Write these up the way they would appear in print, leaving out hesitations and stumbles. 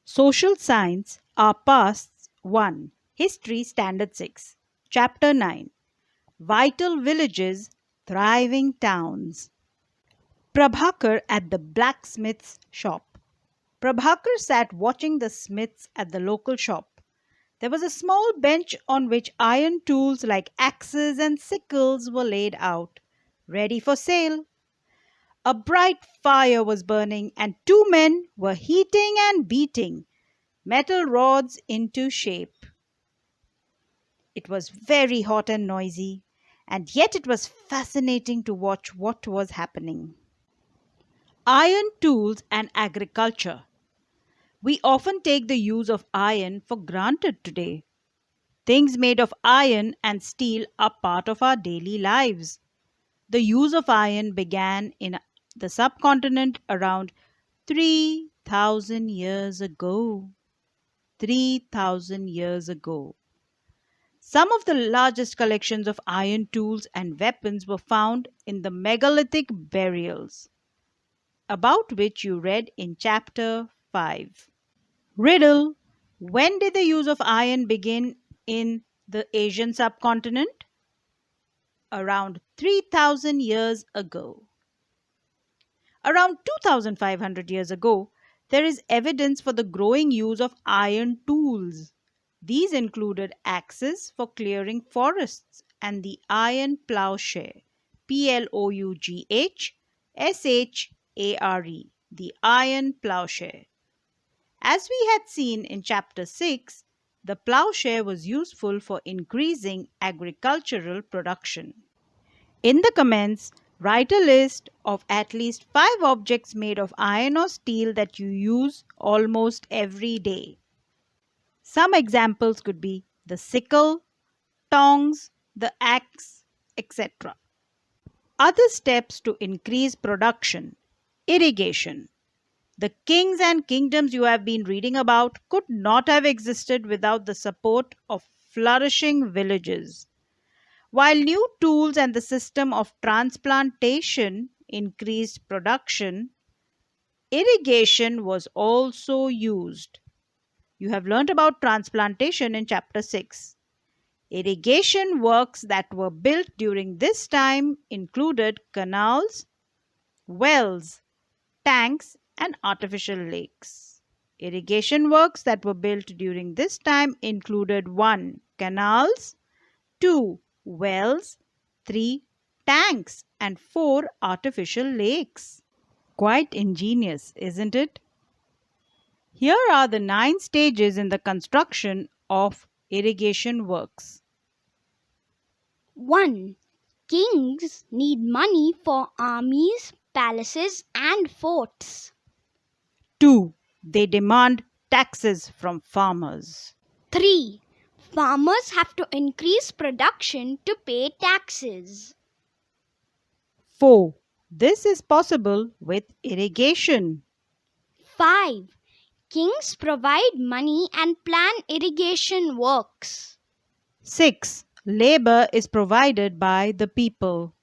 Social Science, Our Pasts 1, History Standard 6, Chapter 9, Vital Villages, Thriving Towns. Prabhakar at the blacksmith's shop. Prabhakar sat watching the smiths at the local shop. There was a small bench on which iron tools like axes and sickles were laid out, ready for sale. A bright fire was burning, and two men were heating and beating metal rods into shape. It was very hot and noisy, and yet it was fascinating to watch what was happening. Iron tools and agriculture. We often take the use of iron for granted today. Things made of iron and steel are part of our daily lives. The use of iron began in the subcontinent around 3,000 years ago. 3,000 years ago. Some of the largest collections of iron tools and weapons were found in the megalithic burials, about which you read in chapter 5. Riddle: when did the use of iron begin in the Asian subcontinent? Around 3,000 years ago. Around 2,500 years ago, there is evidence for the growing use of iron tools. These included axes for clearing forests and the iron plowshare, Ploughshare, the iron plowshare. As we had seen in chapter 6, the plowshare was useful for increasing agricultural production. In the comments, write a list of at least 5 objects made of iron or steel that you use almost every day. Some examples could be the sickle, tongs, the axe, etc. Other steps to increase production. Irrigation. The kings and kingdoms you have been reading about could not have existed without the support of flourishing villages. While new tools and the system of transplantation increased production, irrigation was also used. You have learnt about transplantation in chapter 6. Irrigation works that were built during this time included canals, wells, tanks, and artificial lakes. Irrigation works that were built during this time included 1. Canals, 2. Wells, 3. Tanks, and 4. Artificial lakes. Quite ingenious, isn't it? Here are the 9 stages in the construction of irrigation works. 1. Kings need money for armies, palaces, and forts. 2. They demand taxes from farmers. 3. Farmers have to increase production to pay taxes. 4. This is possible with irrigation. 5. Kings provide money and plan irrigation works. 6. Labor is provided by the people.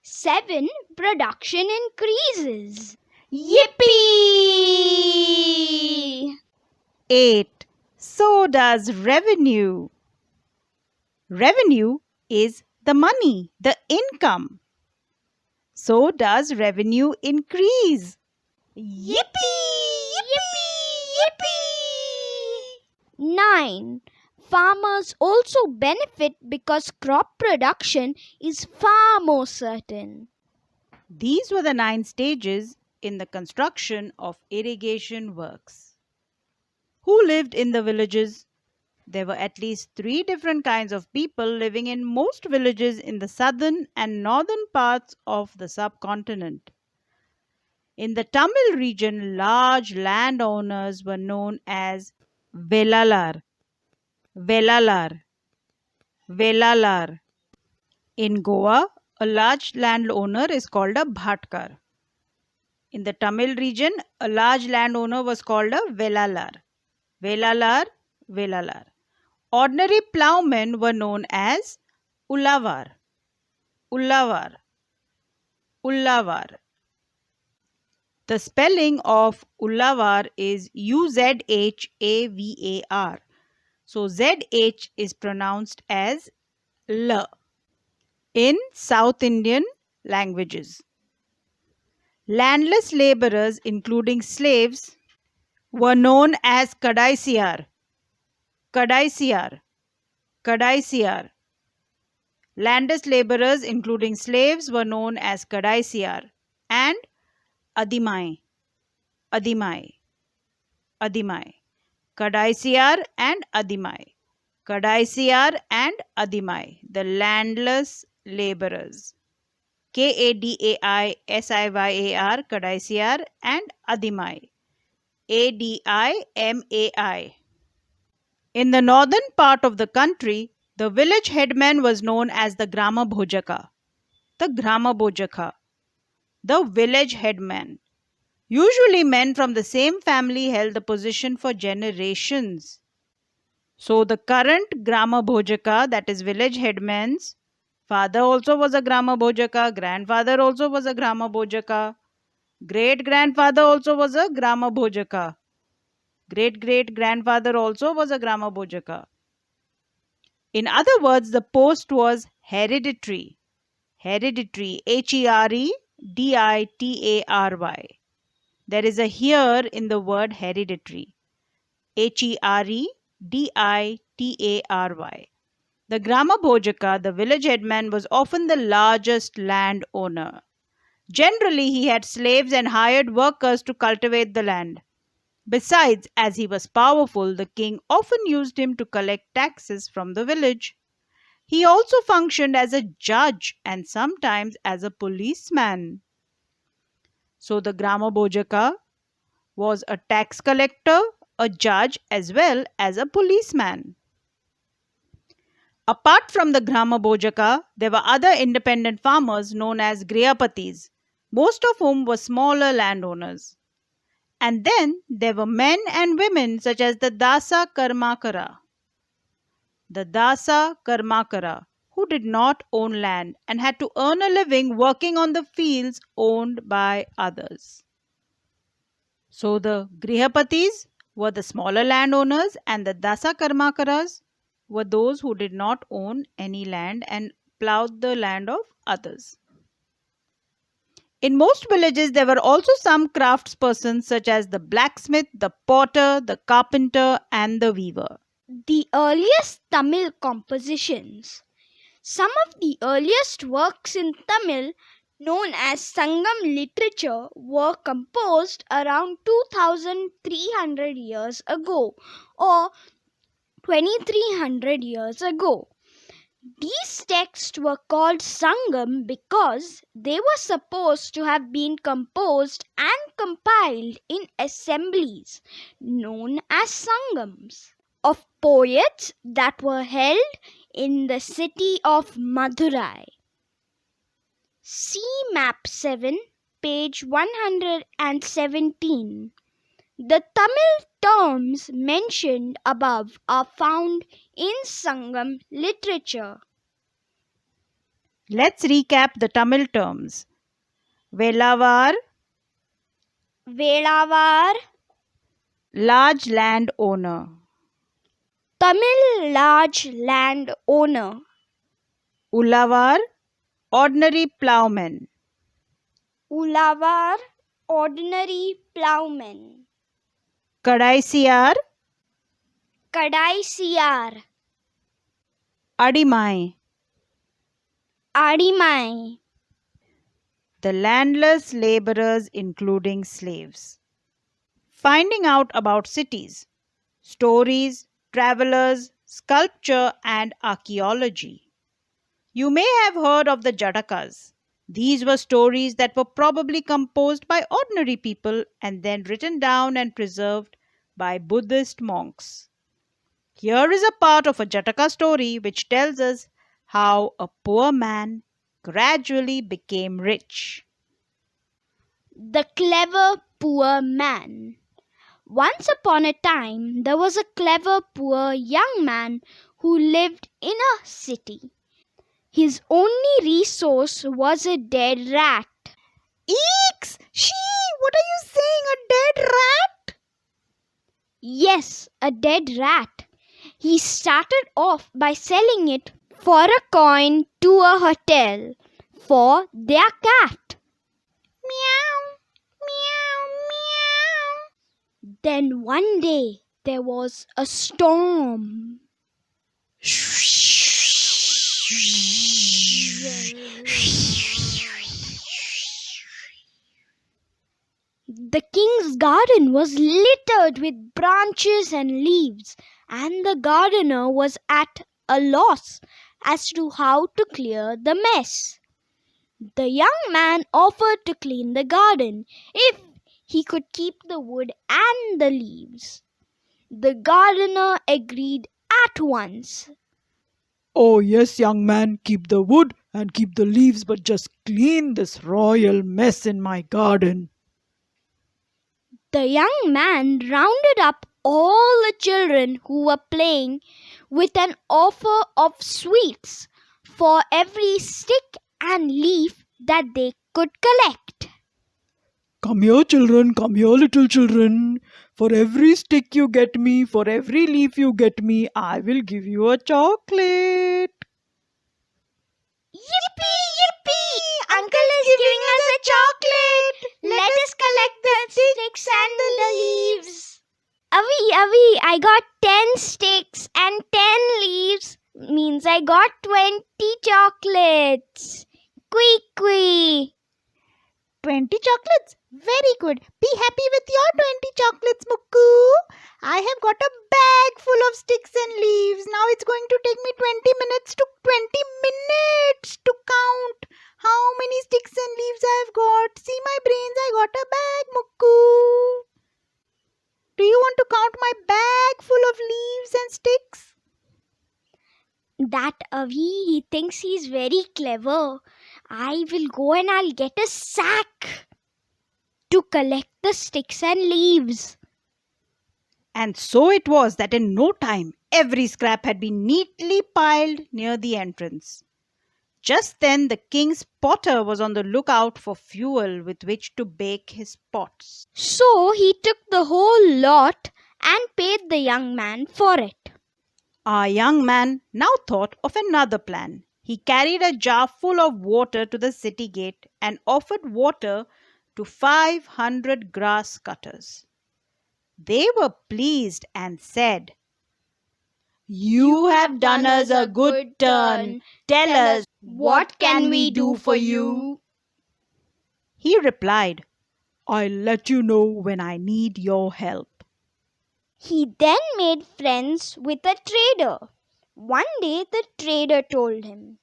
7. Production increases. Yippee! 8. So does revenue. Revenue is the money, the income. So does revenue increase. Yippee! Yippee! 9. Farmers also benefit because crop production is far more certain. These were the 9 stages in the construction of irrigation works. Who lived in the villages? There were at least 3 different kinds of people living in most villages in the southern and northern parts of the subcontinent. In the Tamil region, large landowners were known as Velalar. Velalar. Velalar. In Goa, a large landowner is called a Bhatkar. In the Tamil region, a large landowner was called a Velalar. Velalar, Velalar. Ordinary ploughmen were known as Ullavar. Ullavar. Ullavar. The spelling of Ullavar is Uzhavar. So ZH is pronounced as L in South Indian languages. Landless laborers, including slaves, were known as Kadaisiyar. Kadaisiyar. Kadaisiyar. Landless laborers, including slaves, were known as Kadaisiyar and Adimai. Adimai. Adimai. Kadaisiyar and Adimai. Kadaisiyar and Adimai, the landless laborers. Kadaisiyar, Kadaisiyar and Adimai. Adimai. In the northern part of the country, the village headman was known as the Grama Bhojaka. The Grama Bhojaka. The village headman. Usually men from the same family held the position for generations. So the current Grama Bhojaka, that is village headman's father also was a Grama Bhojaka, grandfather also was a Grama Bhojaka, great grandfather also was a Grama Bhojaka, great great grandfather also was a Grama Bhojaka. In other words, the post was hereditary. Hereditary, Hereditary. There is a here in the word hereditary. Hereditary. The Grama Bhojaka, the village headman, was often the largest landowner. Generally, he had slaves and hired workers to cultivate the land. Besides, as he was powerful, the king often used him to collect taxes from the village. He also functioned as a judge and sometimes as a policeman. So the Grama Bhojaka was a tax collector, a judge, as well as a policeman. Apart from the Grama Bhojaka, there were other independent farmers known as Grihapatis, most of whom were smaller landowners. And then there were men and women such as the Dasa Karmakara. The Dasa Karmakara, who did not own land and had to earn a living working on the fields owned by others. So the Grihapatis were the smaller landowners and the Dasa Karmakaras were those who did not own any land and plowed the land of others. In most villages, there were also some craftspersons such as the blacksmith, the potter, the carpenter, and the weaver. The earliest Tamil compositions. Some of the earliest works in Tamil, known as Sangam literature, were composed around 2300 years ago or 2300 years ago. These texts were called Sangam because they were supposed to have been composed and compiled in assemblies known as Sangams of poets that were held in the city of Madurai. See Map 7, page 117. The Tamil terms mentioned above are found in Sangam literature. Let's recap the Tamil terms. Velavar, large land owner. Tamil large land owner. Ullavar, ordinary plowman. Ullavar, ordinary plowman. Kadaisiyar, Kadaisiyar. Adimai, the landless laborers including slaves. Finding out about cities, stories, travelers, sculpture and archaeology. You may have heard of the Jatakas. These were stories that were probably composed by ordinary people and then written down and preserved by Buddhist monks. Here is a part of a Jataka story which tells us how a poor man gradually became rich. The clever poor man. Once upon a time, there was a clever poor young man who lived in a city. His only resource was a dead rat. Eeks! She! What are you saying? A dead rat? Yes, a dead rat. He started off by selling it for a coin to a hotel for their cat. Meow, meow, meow. Then one day there was a storm. The king's garden was littered with branches and leaves, and the gardener was at a loss as to how to clear the mess. The young man offered to clean the garden if he could keep the wood and the leaves. The gardener agreed at once. Oh, yes, young man, keep the wood and keep the leaves, but just clean this royal mess in my garden. The young man rounded up all the children who were playing with an offer of sweets for every stick and leaf that they could collect. Come here, children, come here, little children. For every stick you get me, for every leaf you get me, I will give you a chocolate. Yippee, yippee! Uncle is giving us a chocolate! Let us collect the sticks and the leaves. Avi, I got 10 sticks and 10 leaves. Means I got 20 chocolates. Quee. 20 chocolates? Very good. Be happy with your 20 chocolates, Mukku. I have got a bag full of sticks and leaves. Now it's going to take me 20 minutes to count how many sticks and leaves I've got. See my brains, I got a bag, Mukku. Do you want to count my bag full of leaves and sticks? That Avi, he thinks he's very clever. I will go and I'll get a sack to collect the sticks and leaves. And so it was that in no time every scrap had been neatly piled near the entrance. Just then the king's potter was on the lookout for fuel with which to bake his pots. So he took the whole lot and paid the young man for it. Our young man now thought of another plan. He carried a jar full of water to the city gate and offered water to 500 grass cutters. They were pleased and said, "You have done us a good turn. Tell us, what can we do for you?" He replied, "I'll let you know when I need your help." He then made friends with a trader. One day the trader told him,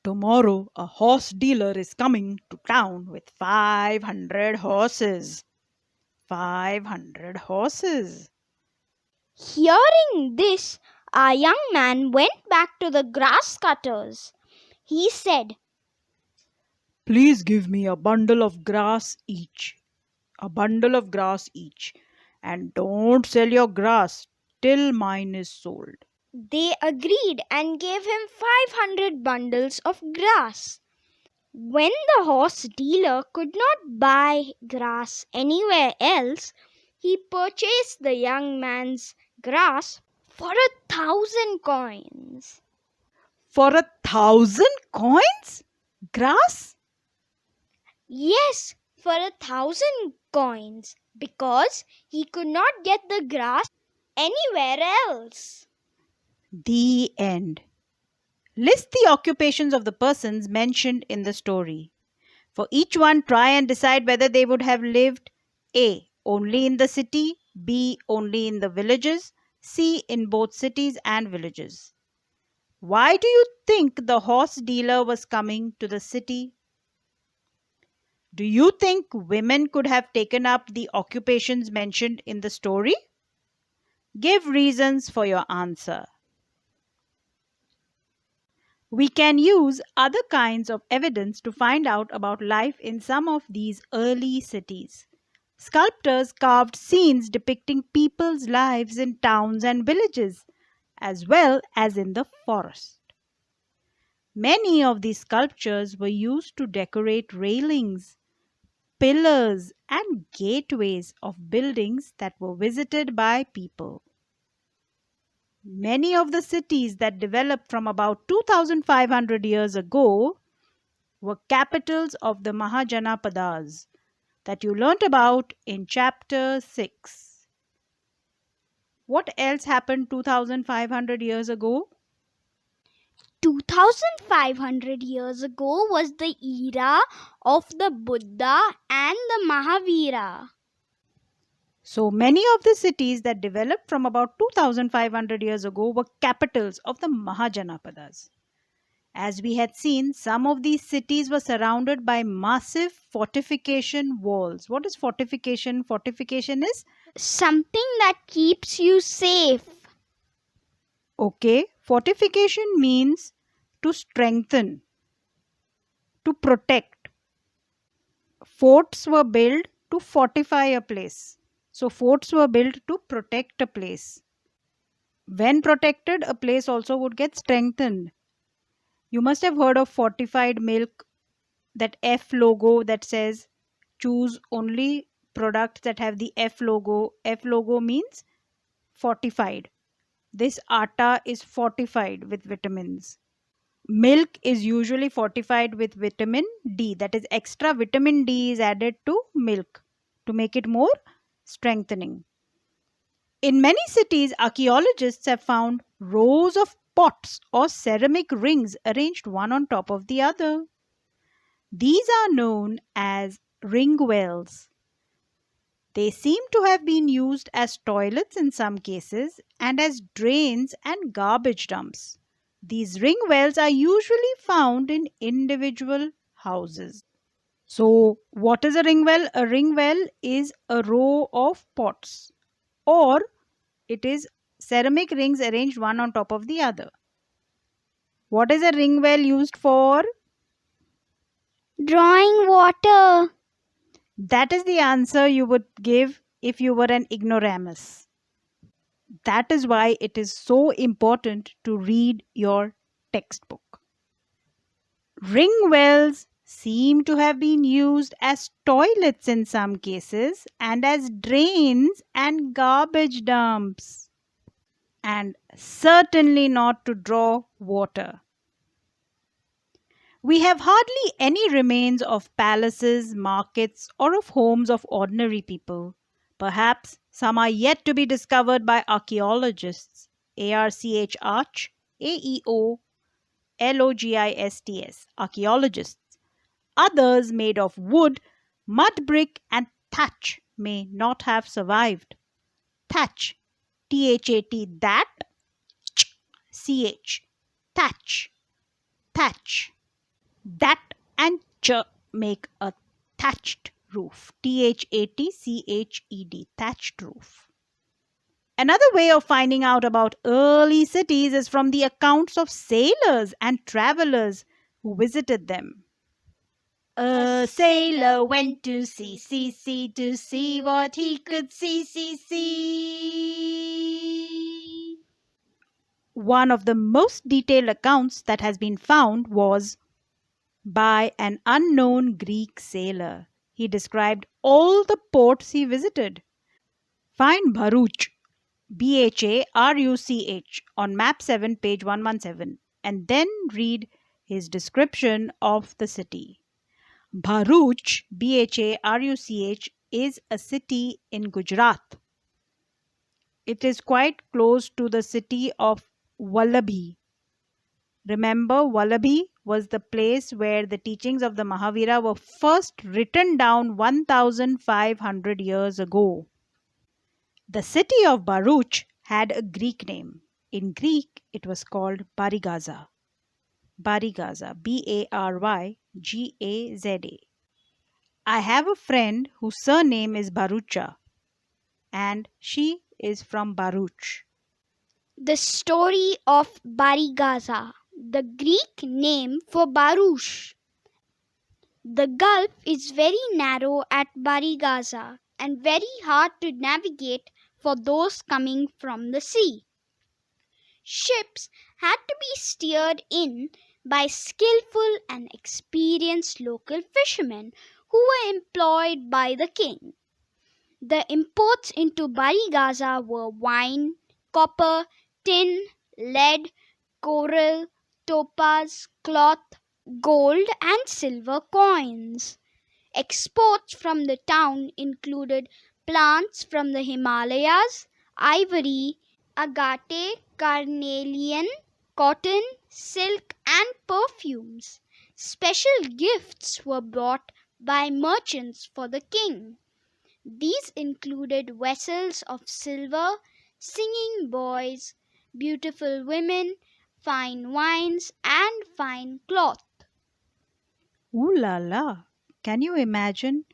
"Tomorrow a horse dealer is coming to town with 500 horses. 500 horses. Hearing this, our young man went back to the grass cutters. He said, Please give me a bundle of grass each. A bundle of grass each. And don't sell your grass till mine is sold." They agreed and gave him 500 bundles of grass. When the horse dealer could not buy grass anywhere else, he purchased the young man's grass for 1,000 coins. For 1,000 coins? Grass? Yes, for 1,000 coins, because he could not get the grass anywhere else. The end. List the occupations of the persons mentioned in the story. For each one, try and decide whether they would have lived A. Only in the city, B. Only in the villages, C. In both cities and villages. Why do you think the horse dealer was coming to the city? Do you think women could have taken up the occupations mentioned in the story? Give reasons for your answer. We can use other kinds of evidence to find out about life in some of these early cities. Sculptors carved scenes depicting people's lives in towns and villages, as well as in the forest. Many of these sculptures were used to decorate railings, pillars and gateways of buildings that were visited by people. Many of the cities that developed from about 2500 years ago were capitals of the Mahajanapadas that you learnt about in chapter 6. What else happened 2500 years ago? 2500 years ago was the era of the Buddha and the Mahavira. So many of the cities that developed from about 2500 years ago were capitals of the Mahajanapadas. As we had seen, some of these cities were surrounded by massive fortification walls. What is fortification? Fortification is Something that keeps you safe. okay. Fortification means to strengthen, to protect. Forts were built to fortify a place. So, forts were built to protect a place. When protected, a place also would get strengthened. You must have heard of fortified milk, that F logo that says choose only products that have the F logo. F logo means fortified. This atta is fortified with vitamins. Milk is usually fortified with vitamin D. That is, extra vitamin D is added to milk to make it more strengthening. In many cities, archaeologists have found rows of pots or ceramic rings arranged one on top of the other. These are known as ring wells. They seem to have been used as toilets in some cases and as drains and garbage dumps. These ring wells are usually found in individual houses. So, what is a ring well? A ring well is a row of pots, or it is ceramic rings arranged one on top of the other. What is a ring well used for? Drawing water. That is the answer you would give if you were an ignoramus. That is why it is so important to read your textbook. Ring wells seem to have been used as toilets in some cases and as drains and garbage dumps, and certainly not to draw water. We have hardly any remains of palaces, markets, or of homes of ordinary people. Perhaps some are yet to be discovered by archaeologists. ARCH Arch, AEO LOGISTS, archaeologists. Others made of wood, mud brick, and thatch may not have survived. Thatch, THAT, that, CH, thatch, thatch. That and ch make a thatched roof. THATCHED, thatched roof. Another way of finding out about early cities is from the accounts of sailors and travelers who visited them. A sailor went to sea to see what he could see. One of the most detailed accounts that has been found was by an unknown Greek sailor. He described all the ports he visited. Find Bharuch, BHARUCH, on map 7, page 117, and then read his description of the city. Bharuch, BHARUCH, is a city in Gujarat. It is quite close to the city of Vallabhi. Remember, Vallabhi was the place where the teachings of the Mahavira were first written down 1500 years ago. The city of Bharuch had a Greek name. In Greek, it was called Barygaza. Barygaza, Barygaza. I have a friend whose surname is Bharucha, and she is from Bharuch. The story of Barygaza, the Greek name for Baruch. The gulf is very narrow at Barygaza and very hard to navigate for those coming from the sea. Ships had to be steered in by skillful and experienced local fishermen who were employed by the king. The imports into Barigaza were wine, copper, tin, lead, coral, topaz, cloth, gold, and silver coins. Exports from the town included plants from the Himalayas, ivory, agate, carnelian, cotton, silk, and perfumes. Special gifts were brought by merchants for the king. These included vessels of silver, singing boys, beautiful women, fine wines, and fine cloth. Ooh la la! Can you imagine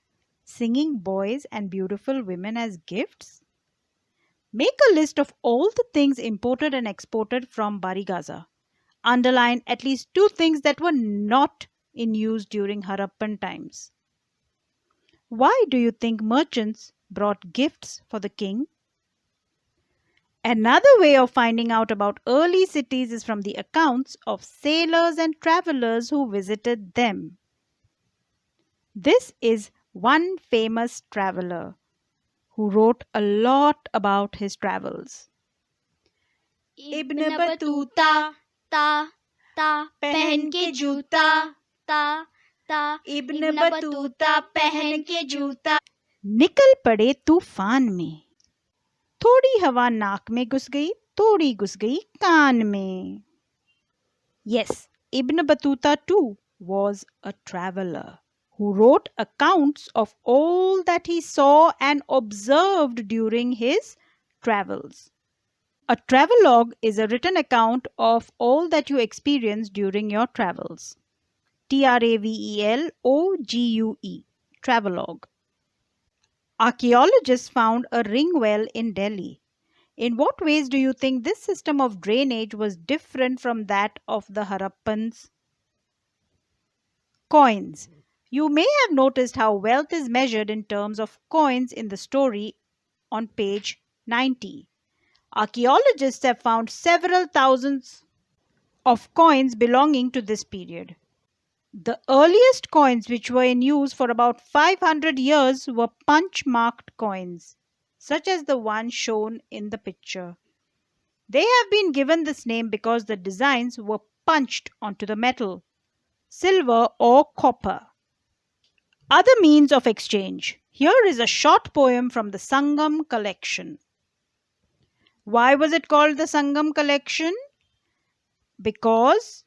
singing boys and beautiful women as gifts? Make a list of all the things imported and exported from Barigaza. Underline at least two things that were not in use during Harappan times. Why do you think merchants brought gifts for the king? Another way of finding out about early cities is from the accounts of sailors and travelers who visited them. This is one famous traveler who wrote a lot about his travels. Ibn Battuta ta ta पहन के जूता ta ta Ibn Battuta पहन के जूता निकल पड़े तूफान में थोड़ी हवा नाक में घुस गई थोड़ी घुस गई कान में. Yes, Ibn Battuta too was a traveler who wrote accounts of all that he saw and observed during his travels. A travelogue is a written account of all that you experience during your travels. Travelogue, travelogue. Archaeologists found a ring well in Delhi. In what ways do you think this system of drainage was different from that of the Harappans? Coins. You may have noticed how wealth is measured in terms of coins in the story on page 90. Archaeologists have found several thousands of coins belonging to this period. The earliest coins which were in use for about 500 years were punch-marked coins, such as the one shown in the picture. They have been given this name because the designs were punched onto the metal, silver or copper. Other means of exchange. Here is a short poem from the Sangam collection. Why was it called the Sangam collection? Because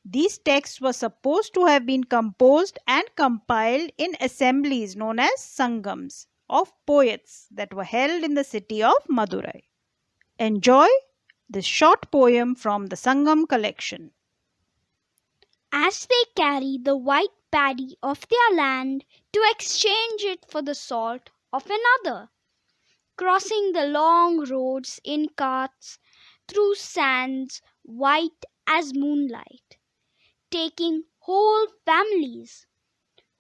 these texts were supposed to have been composed and compiled in assemblies known as Sangams of poets that were held in the city of Madurai. Enjoy this short poem from the Sangam collection. As they carry the white paddy of their land to exchange it for the salt of another, crossing the long roads in carts through sands white as moonlight, taking whole families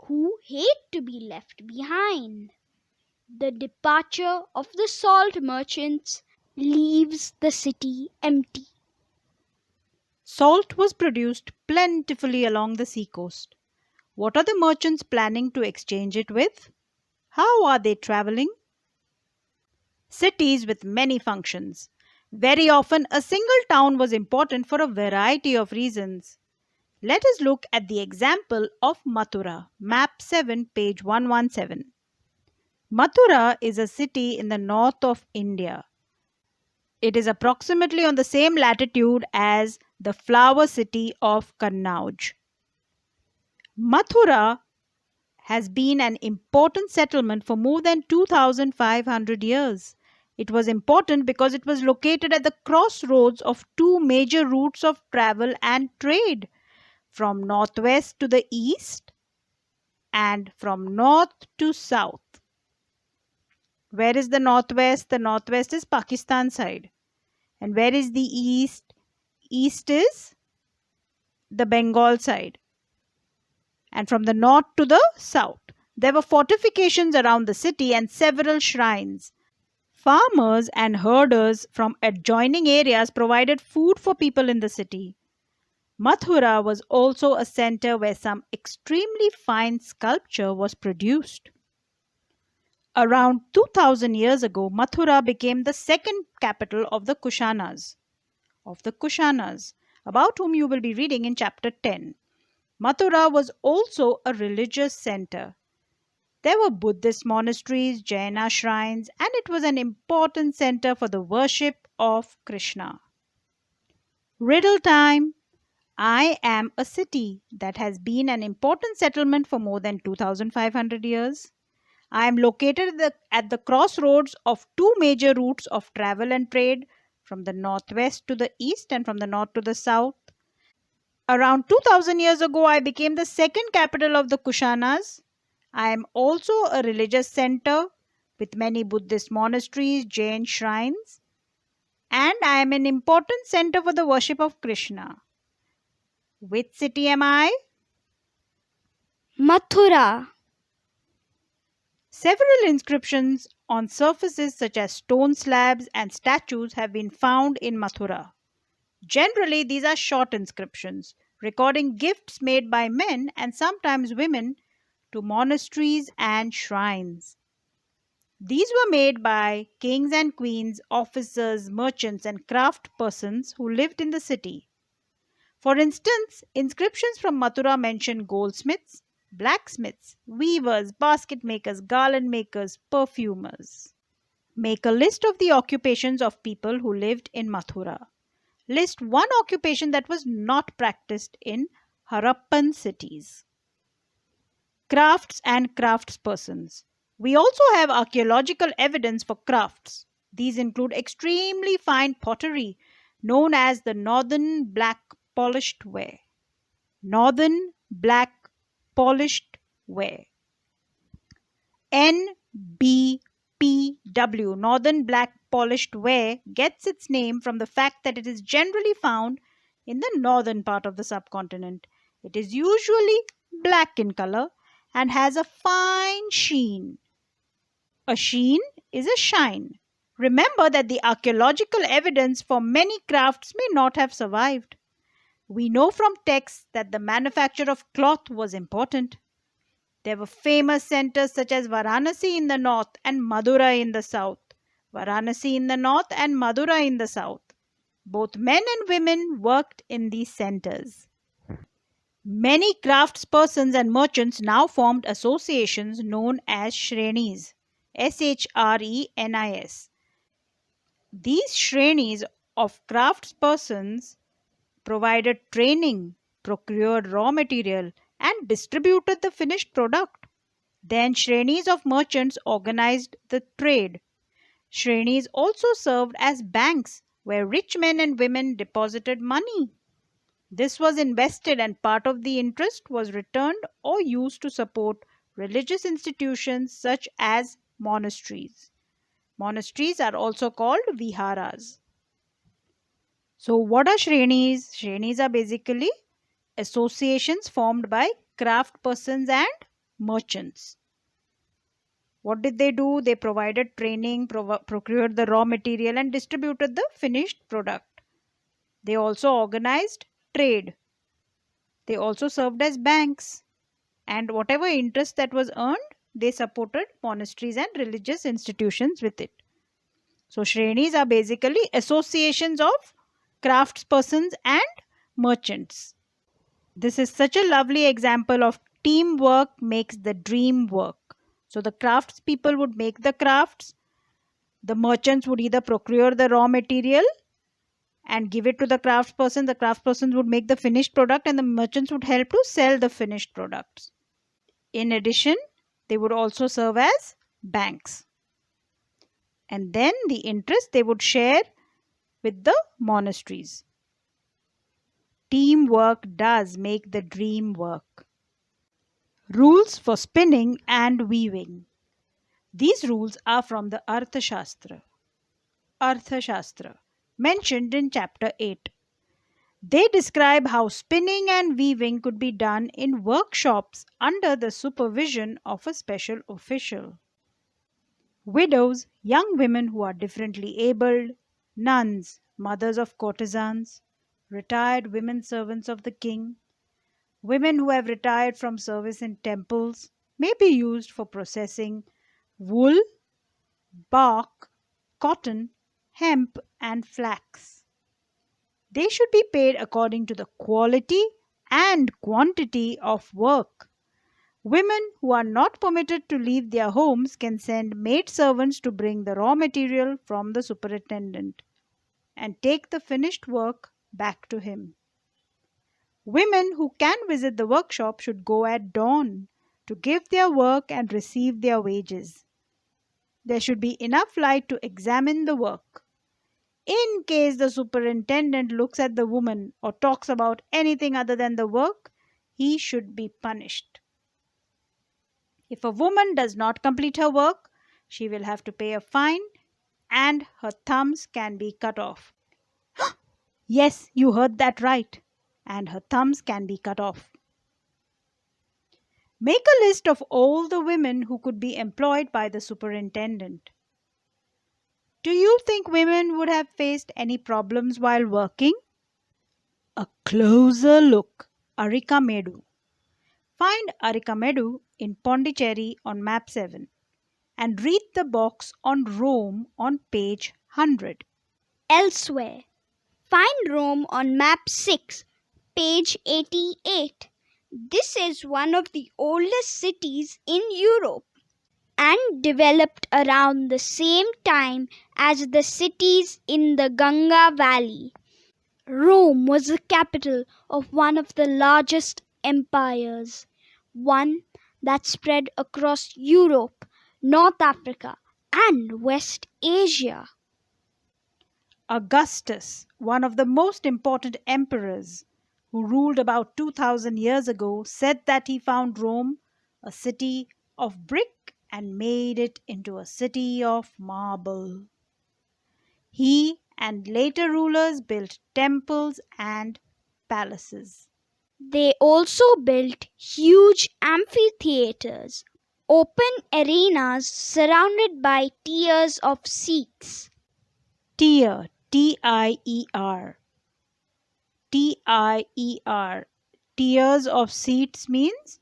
who hate to be left behind. The departure of the salt merchants leaves the city empty. Salt was produced plentifully along the seacoast. What are the merchants planning to exchange it with? How are they traveling? Cities with many functions. Very often, a single town was important for a variety of reasons. Let us look at the example of Mathura, map 7, page 117. Mathura is a city in the north of India. It is approximately on the same latitude as the flower city of Kannauj. Mathura has been an important settlement for more than 2,500 years. It was important because it was located at the crossroads of two major routes of travel and trade, from northwest to the east and from north to south. Where is the northwest? The northwest is Pakistan side. And where is the east? East is the Bengal side. And from the north to the south, there were fortifications around the city and several shrines. Farmers and herders from adjoining areas provided food for people in the city. Mathura was also a center where some extremely fine sculpture was produced. Around 2000 years ago, Mathura became the second capital of the Kushanas, about whom you will be reading in chapter 10. Mathura was also a religious center. There were Buddhist monasteries, Jaina shrines, and it was an important center for the worship of Krishna. Riddle time. I am a city that has been an important settlement for more than 2500 years. I am located at the crossroads of two major routes of travel and trade, from the northwest to the east and from the north to the south. Around 2000 years ago, I became the second capital of the Kushanas. I am also a religious center with many Buddhist monasteries, Jain shrines, and I am an important center for the worship of Krishna. Which city am I? Mathura. Several inscriptions on surfaces such as stone slabs and statues have been found in Mathura. Generally, these are short inscriptions recording gifts made by men and sometimes women to monasteries and shrines. These were made by kings and queens, officers, merchants, and craft persons who lived in the city. For instance, inscriptions from Mathura mention goldsmiths, blacksmiths, weavers, basket makers, garland makers, perfumers. Make a list of the occupations of people who lived in Mathura. List one occupation that was not practiced in Harappan cities. Crafts and craftspersons. We also have archaeological evidence for crafts. These include extremely fine pottery known as the Northern Black Polished Ware. Northern Black Polished Ware. NBPW, Northern Black Polished Ware, gets its name from the fact that it is generally found in the northern part of the subcontinent. It is usually black in color and has a fine sheen. A sheen is a shine. Remember that the archaeological evidence for many crafts may not have survived. We know from texts that the manufacture of cloth was important. There were famous centers such as Varanasi in the north and Madura in the south. Varanasi in the north and Madura in the south. Both men and women worked in these centers. Many craftspersons and merchants now formed associations known as Shrenis. Shrenis. These Shrenis of craftspersons provided training, procured raw material, and distributed the finished product. Then Shrenis of merchants organized the trade. Shrenis also served as banks where rich men and women deposited money. This was invested and part of the interest was returned or used to support religious institutions such as monasteries. Monasteries are also called viharas. So, what are Shrenis? Shrenis are basically associations formed by craft persons and merchants. What did they do? They provided training, procured the raw material, and distributed the finished product. They also organized trade. They also served as banks. And whatever interest that was earned, they supported monasteries and religious institutions with it. So, Shrenis are basically associations of craftspersons and merchants. This is such a lovely example of teamwork makes the dream work. So, the craftspeople would make the crafts, the merchants would either procure the raw material and give it to the craftspersons would make the finished product, and the merchants would help to sell the finished products. In addition, they would also serve as banks. And then the interest they would share with the monasteries. Teamwork does make the dream work. Rules for spinning and weaving. These rules are from the Arthashastra. Arthashastra, mentioned in chapter 8. They describe how spinning and weaving could be done in workshops under the supervision of a special official. Widows, young women who are differently abled, nuns, mothers of courtesans, retired women servants of the king, women who have retired from service in temples may be used for processing wool, bark, cotton, hemp, and flax. They should be paid according to the quality and quantity of work. Women who are not permitted to leave their homes can send maid servants to bring the raw material from the superintendent and take the finished work back to him. Women who can visit the workshop should go at dawn to give their work and receive their wages. There should be enough light to examine the work. In case the superintendent looks at the woman or talks about anything other than the work, he should be punished. If a woman does not complete her work, she will have to pay a fine and her thumbs can be cut off. Yes, you heard that right. And her thumbs can be cut off. Make a list of all the women who could be employed by the superintendent. Do you think women would have faced any problems while working? A closer look. Arikamedu. Find Arikamedu in Pondicherry on map 7 and read the box on Rome on page 100. Elsewhere, find Rome on map 6, page 88. This is one of the oldest cities in Europe and developed around the same time as the cities in the Ganga Valley. Rome was the capital of one of the largest empires, one that spread across Europe, North Africa, and West Asia. Augustus, one of the most important emperors who ruled about 2000 years ago, said that he found Rome a city of brick and made it into a city of marble. He and later rulers built temples and palaces. They also built huge amphitheaters, open arenas surrounded by tiers of seats. Tier, T-I-E-R. T-I-E-R. Tiers of seats means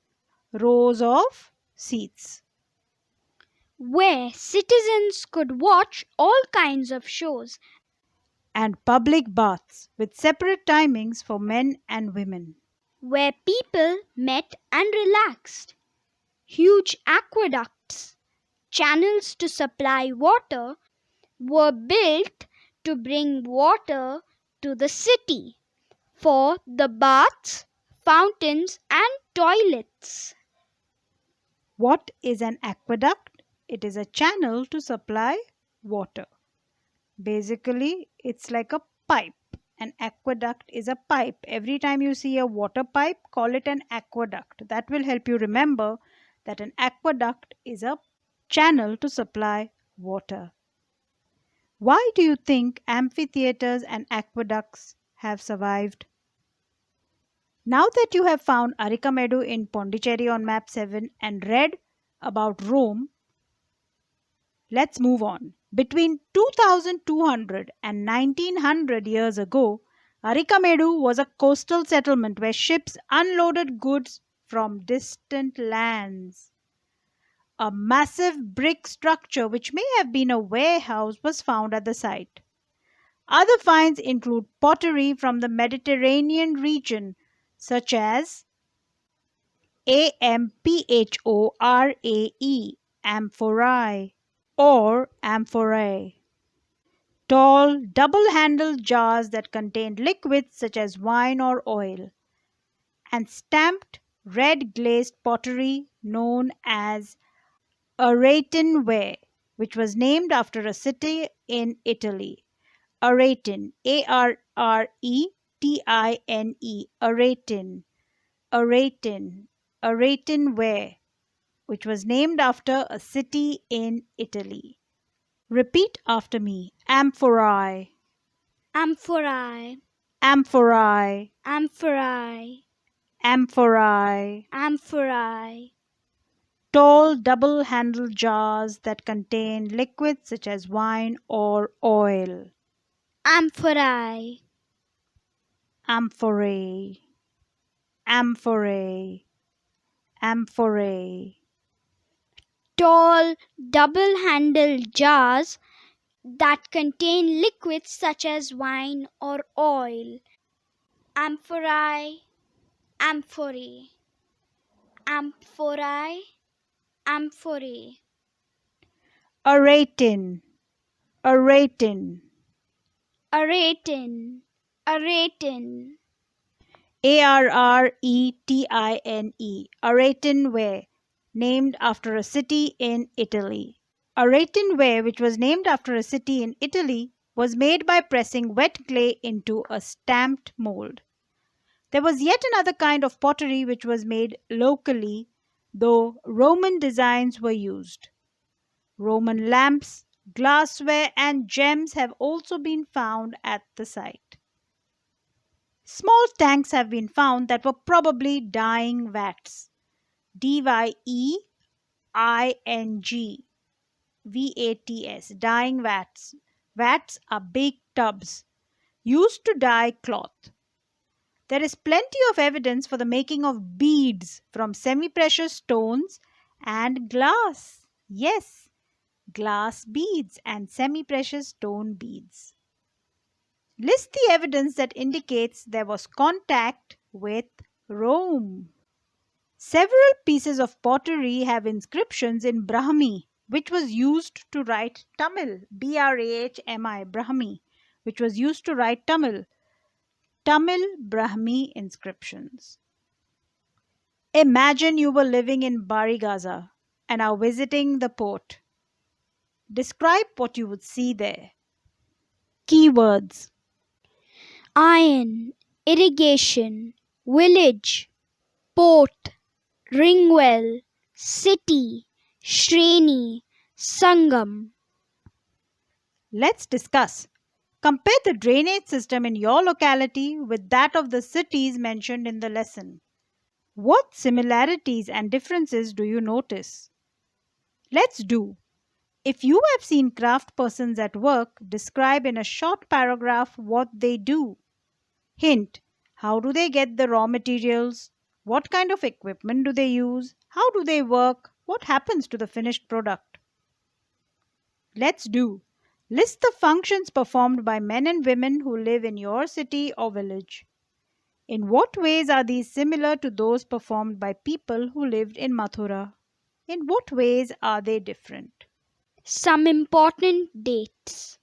rows of seats. Where citizens could watch all kinds of shows. And public baths with separate timings for men and women. Where people met and relaxed. Huge aqueducts, channels to supply water, were built to bring water to the city for the baths, fountains, and toilets. What is an aqueduct? It is a channel to supply water. Basically, it's like a pipe. An aqueduct is a pipe. Every time you see a water pipe, call it an aqueduct. That will help you remember that an aqueduct is a channel to supply water. Why do you think amphitheaters and aqueducts have survived? Now that you have found Arikamedu in Pondicherry on map 7 and read about Rome, let's move on. Between 2200 and 1900 years ago, Arikamedu was a coastal settlement where ships unloaded goods from distant lands. A massive brick structure, which may have been a warehouse, was found at the site. Other finds include pottery from the Mediterranean region, such as amphorae, amphorae, or amphorae. Tall, double-handled jars that contained liquids such as wine or oil, and stamped red glazed pottery known as Aratinware, which was named after a city in Italy. Aratin, Aretine, Aratin, Aratin, Aratinware, which was named after a city in Italy. Repeat after me. Amphorae, Amphorae, amphorae, amphorae, amphorae. amphorae. Tall double-handled jars that contain liquids such as wine or oil. Amphorae. amphorae, amphorae, amphorae. Tall, double handled jars that contain liquids such as wine or oil. Amphorae, amphorae, amphorae, amphorae. Aratin, aratin, Aratin, aratin. Arretine, Aratinware, named after a city in Italy. Aratinware, which was named after a city in Italy, was made by pressing wet clay into a stamped mold. There was yet another kind of pottery which was made locally, though Roman designs were used. Roman lamps, glassware, and gems have also been found at the site. Small tanks have been found that were probably dyeing vats. Dying vats, dyeing vats. Vats are big tubs used to dye cloth. There is plenty of evidence for the making of beads from semi precious stones and glass. Yes, glass beads and semi precious stone beads. List the evidence that indicates there was contact with Rome. Several pieces of pottery have inscriptions in Brahmi, which was used to write Tamil. Brahmi, Brahmi, which was used to write Tamil. Tamil Brahmi inscriptions. Imagine you were living in Barigaza and are visiting the port. Describe what you would see there. Keywords: Iron, irrigation, village, port, ringwell, city, Shreni, Sangam. Let's discuss. Compare the drainage system in your locality with that of the cities mentioned in the lesson. What similarities and differences do you notice? Let's do. If you have seen craft persons at work, describe in a short paragraph what they do. Hint: how do they get the raw materials? What kind of equipment do they use? How do they work? What happens to the finished product? Let's do. List the functions performed by men and women who live in your city or village. In what ways are these similar to those performed by people who lived in Mathura? In what ways are they different? Some important dates.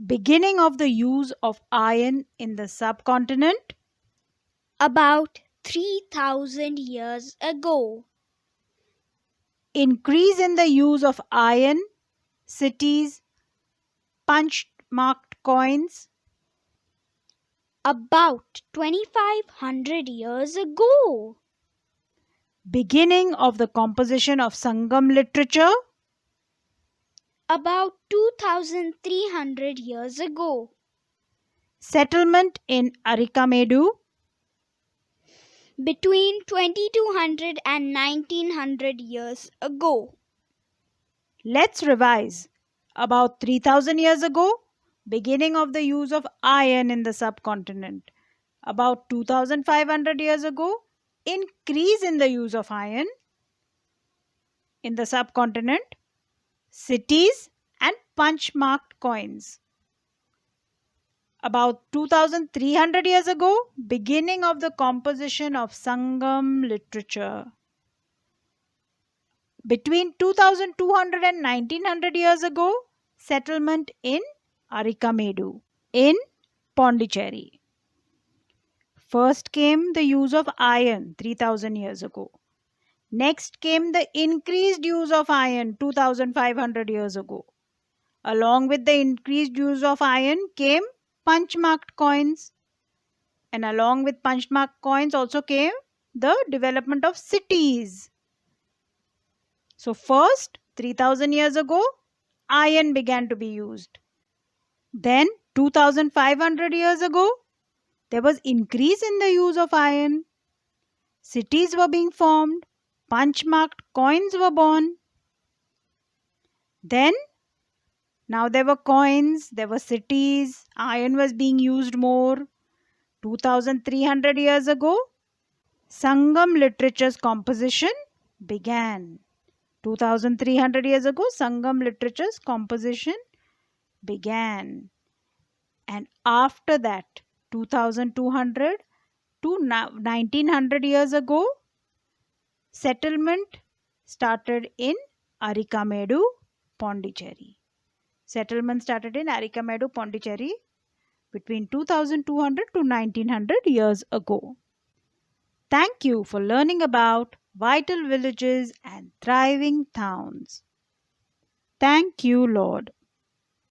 Beginning of the use of iron in the subcontinent. About 3000 years ago. Increase in the use of iron, cities, punch marked coins. About 2500 years ago. Beginning of the composition of Sangam literature. About 2300 years ago. Settlement in Arikamedu. Between 2200 and 1900 years ago. Let's revise. About 3000 years ago, beginning of the use of iron in the subcontinent. About 2500 years ago, increase in the use of iron in the subcontinent, cities, and punch marked coins. About 2300 years ago, beginning of the composition of Sangam literature. Between 2200 and 1900 years ago, settlement in Arikamedu in Pondicherry. First came the use of iron 3000 years ago. Next came the increased use of iron 2500 years ago. Along with the increased use of iron came punch marked coins. And along with punch marked coins also came the development of cities. So first, 3000 years ago, iron began to be used. Then 2500 years ago, there was increase in the use of iron. Cities were being formed. Punch marked coins were born. Then, now there were coins, there were cities, iron was being used more. 2300 years ago, Sangam literature's composition began. 2300 years ago, Sangam literature's composition began. And after that, 2200 to 1900 years ago, settlement started in Arikamedu, Pondicherry. Settlement started in Arikamedu, Pondicherry between 2200 to 1900 years ago. Thank you for learning about vital villages and thriving towns. Thank you, Lord.